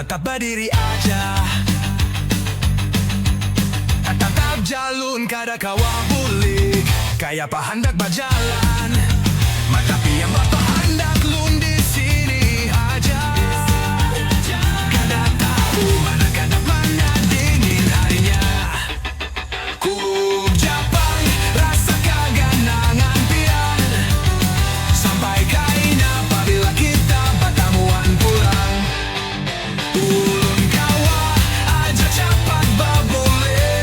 tetap berdiri aja. Tatap jalun kada kawa bulik, kayak apa hendak berjalan. Tapi yang bapak hendak lun di sini aja. Kada tahu mana kadap mana dingin harinya. Ku Japang rasa keganangan pian, sampai kain apabila kita batamuan pulang. Ulun kawa aja cepat babole,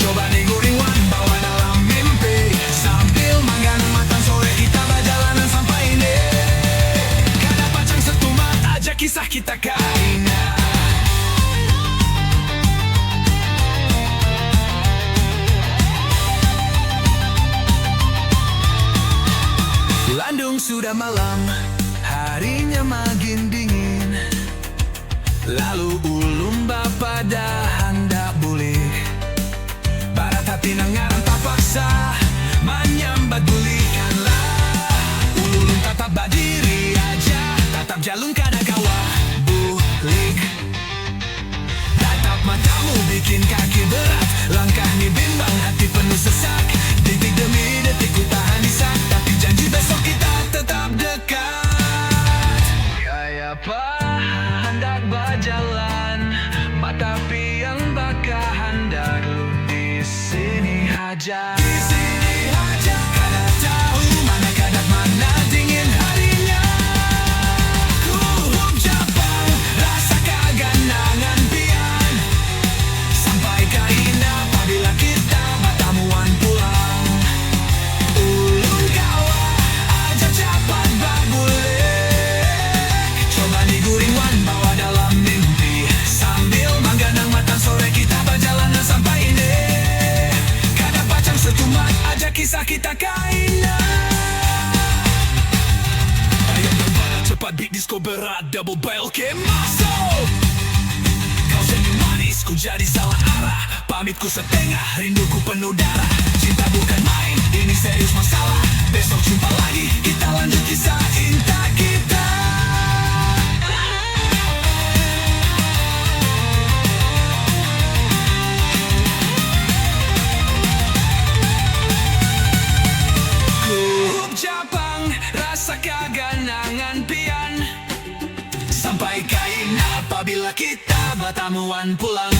coba nih guringan bawa dalam mimpi, sambil manggang matang sore kita berjalanan sampai ini. Kada pacang setumat aja kisah kita kaina. Landung sudah malam, harinya makin dingin. Lalu ulun bapa dah hendak bulik. Barat hati nangaran tak paksa menyambat bulikanlah. Ulun tetap berdiri aja, tetap jalun kada kawa bulik. Tatap matamu bikin kaki berat, langkah ni bimbang, hati penuh sesak. Detik demi detik ku tahan isak, tapi janji besok kita tetap dekat. Kayak apa hendak berjalan, tapi yang bakal hendak lu di sini aja. Di sini aja. Kada tahu mana kadap mana dingin harinya. Ku Japang rasa keganangan pian, sampai kain apabila kita batamuan pulang. Ulun kawa aja cepat babulek, coba nih guringan bawa dalam mimpi, sambil mangganang matang sore kita berjalanan sampai ini. Kada pacang setumat aja kisah kita kaina. Ayo berbalik cepat, beat disco berat, double bell ke masuk. Kau senyum manis, ku jadi salah arah, pamitku setengah, rinduku penuh darah. Cinta bukan main, ini serius masalah. Besok jumpa lagi, kita lanjut kisah cinta kita. Ku Japang rasa keganangan pian, sampai kain apabila kita batamuan pulang.